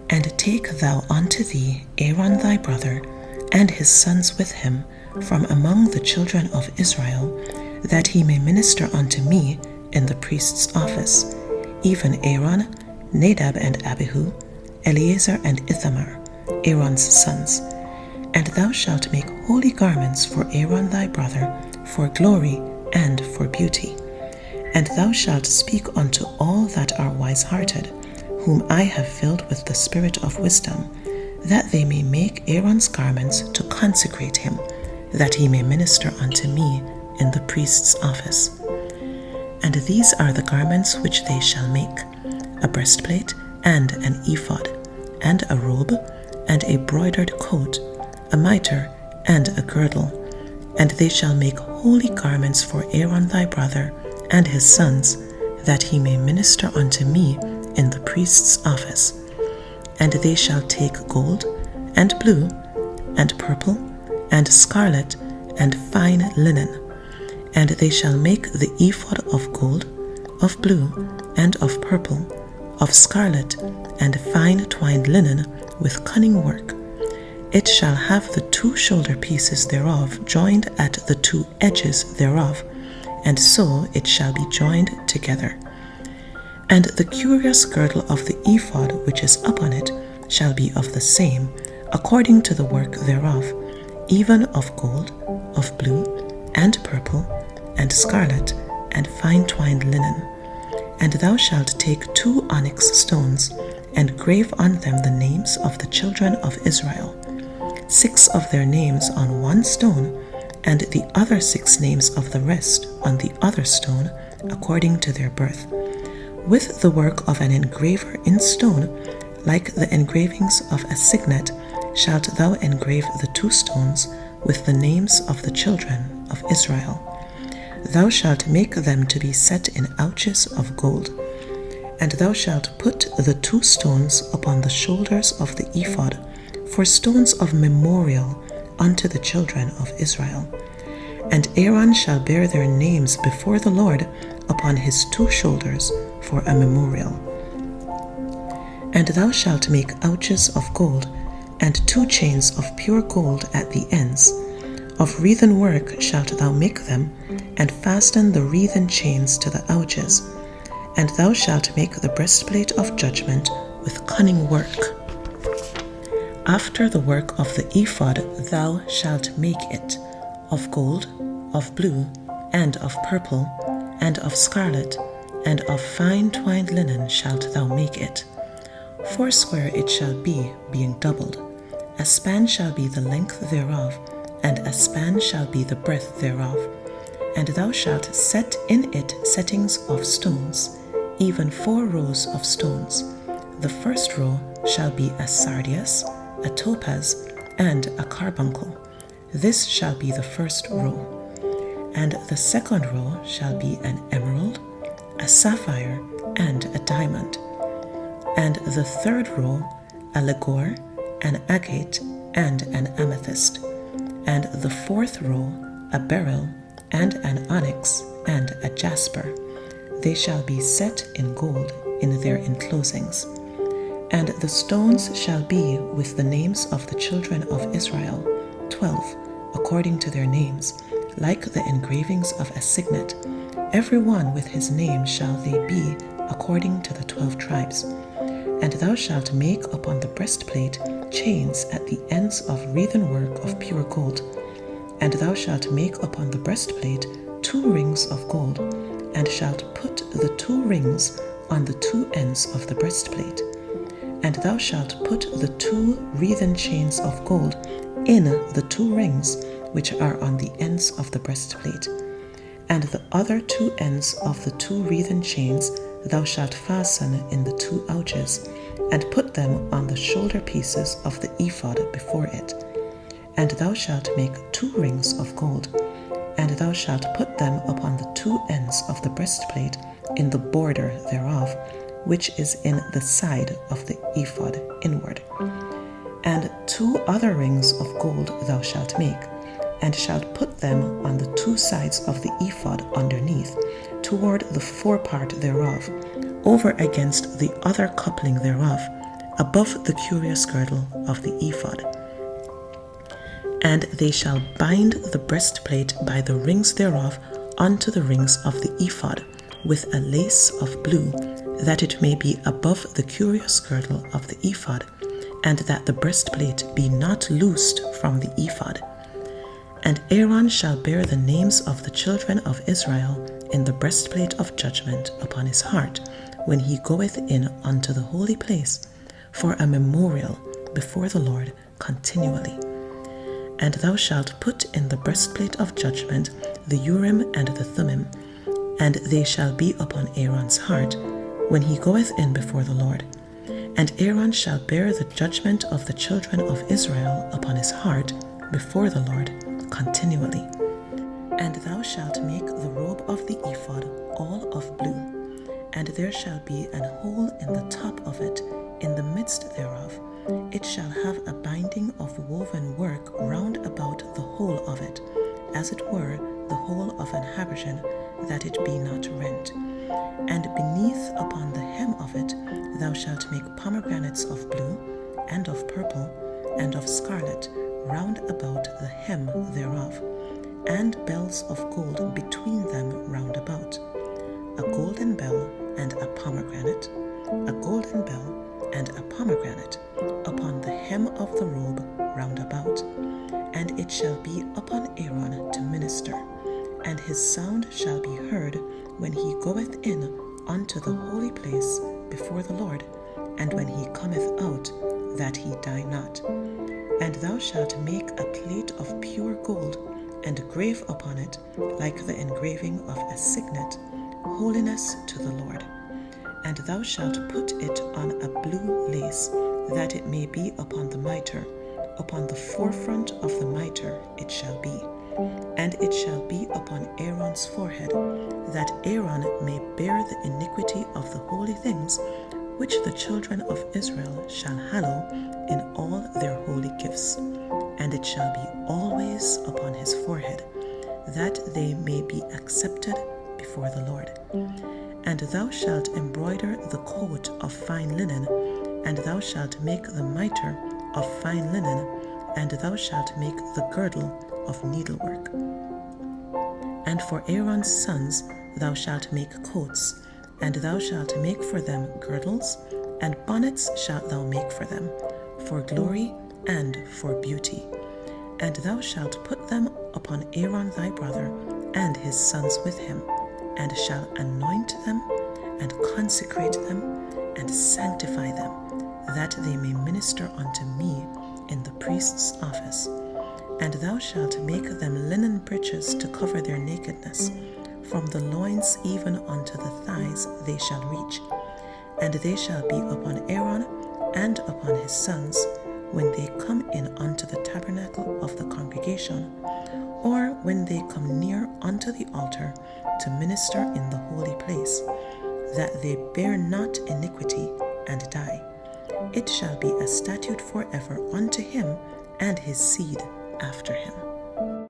And take thou unto thee Aaron thy brother, and his sons with him, from among the children of Israel, that he may minister unto me in the priest's office, even Aaron, Nadab and Abihu, Eleazar and Ithamar, Aaron's sons. And thou shalt make holy garments for Aaron thy brother, for glory and for beauty. And thou shalt speak unto all that are wise-hearted, whom I have filled with the spirit of wisdom, that they may make Aaron's garments to consecrate him, that he may minister unto me in the priest's office. And these are the garments which they shall make: a breastplate, and an ephod, and a robe, and a broidered coat, a mitre, and a girdle. And they shall make holy garments for Aaron thy brother, and his sons, that he may minister unto me in the priest's office. And they shall take gold, and blue, and purple, and scarlet, and fine linen. And they shall make the ephod of gold, of blue, and of purple, of scarlet, and fine twined linen with cunning work. It shall have the 2 shoulder pieces thereof joined at the 2 edges thereof, and so it shall be joined together. And the curious girdle of the ephod which is upon it shall be of the same, according to the work thereof, even of gold, of blue, and purple, and scarlet, and fine twined linen. And thou shalt take 2 onyx stones, and grave on them the names of the children of Israel, 6 of their names on one stone, and the other 6 names of the rest on the other stone, according to their birth. With the work of an engraver in stone, like the engravings of a signet, shalt thou engrave the 2 stones with the names of the children of Israel. Thou shalt make them to be set in ouches of gold. And thou shalt put the 2 stones upon the shoulders of the ephod, for stones of memorial unto the children of Israel. And Aaron shall bear their names before the Lord upon his 2 shoulders for a memorial. And thou shalt make ouches of gold, and 2 chains of pure gold at the ends. Of wreathen work shalt thou make them, and fasten the wreathen chains to the ouches. And thou shalt make the breastplate of judgment with cunning work. After the work of the ephod thou shalt make it, of gold, of blue, and of purple, and of scarlet, and of fine twined linen shalt thou make it. 4 it shall be, being doubled. A span shall be the length thereof, and a span shall be the breadth thereof. And thou shalt set in it settings of stones, even 4 rows of stones. The first row shall be a sardius, a topaz, and a carbuncle. This shall be the first row. And the second row shall be an emerald, a sapphire, and a diamond. And the third row a ligure, an agate, and an amethyst. And the 4th row a beryl, and an onyx, and a jasper. They shall be set in gold in their enclosings. And the stones shall be with the names of the children of Israel, 12, according to their names, like the engravings of a signet. Every one with his name shall they be, according to the 12 tribes. And thou shalt make upon the breastplate chains at the ends of wreathen work of pure gold. And thou shalt make upon the breastplate 2 rings of gold, and shalt put the 2 rings on the 2 ends of the breastplate. And thou shalt put the 2 wreathen chains of gold in the 2 rings which are on the ends of the breastplate. And the other 2 ends of the 2 wreathen chains thou shalt fasten in the 2 ouches, and put them on the shoulder pieces of the ephod before it. And thou shalt make 2 rings of gold, and thou shalt put them upon the 2 ends of the breastplate in the border thereof, which is in the side of the ephod inward. And 2 other rings of gold thou shalt make, and shalt put them on the 2 sides of the ephod underneath, toward the forepart thereof, over against the other coupling thereof, above the curious girdle of the ephod. And they shall bind the breastplate by the rings thereof unto the rings of the ephod, with a lace of blue, that it may be above the curious girdle of the ephod, and that the breastplate be not loosed from the ephod. And Aaron shall bear the names of the children of Israel in the breastplate of judgment upon his heart, when he goeth in unto the holy place, for a memorial before the Lord continually. And thou shalt put in the breastplate of judgment the Urim and the Thummim, and they shall be upon Aaron's heart, when he goeth in before the Lord. And Aaron shall bear the judgment of the children of Israel upon his heart before the Lord continually. And thou shalt make the robe of the ephod all of blue, and there shall be an hole in the top of it, in the midst thereof. It shall have a binding of woven work round about the whole of it, as it were the whole of an habergeon, that it be not rent. And beneath upon the hem of it thou shalt make pomegranates of blue, and of purple, and of scarlet, round about the hem thereof, and bells of gold between them round about, a golden bell and a pomegranate, a golden bell and a pomegranate upon the hem of the robe round about. And it shall be upon Aaron to minister, and his sound shall be heard when he goeth in unto the holy place before the Lord, and when he cometh out, that he die not. And thou shalt make a plate of pure gold, and grave upon it, like the engraving of a signet, holiness to the Lord. And thou shalt put it on a blue lace, that it may be upon the mitre. Upon the forefront of the mitre it shall be. And it shall be upon Aaron's forehead, that Aaron may bear the iniquity of the holy things, which the children of Israel shall hallow in all their holy gifts. And it shall be always upon his forehead, that they may be accepted before the Lord. And thou shalt embroider the coat of fine linen, and thou shalt make the mitre of fine linen, and thou shalt make the girdle of needlework. And for Aaron's sons thou shalt make coats, and thou shalt make for them girdles, and bonnets shalt thou make for them, for glory and for beauty. And thou shalt put them upon Aaron thy brother and his sons with him, and shalt anoint them, and consecrate them, and sanctify them, that they may minister unto me in the priest's office. And thou shalt make them linen breeches to cover their nakedness, from the loins even unto the thighs they shall reach. And they shall be upon Aaron and upon his sons, when they come in unto the tabernacle of the congregation, or when they come near unto the altar to minister in the holy place, that they bear not iniquity and die. It shall be a statute forever unto him and his seed after him.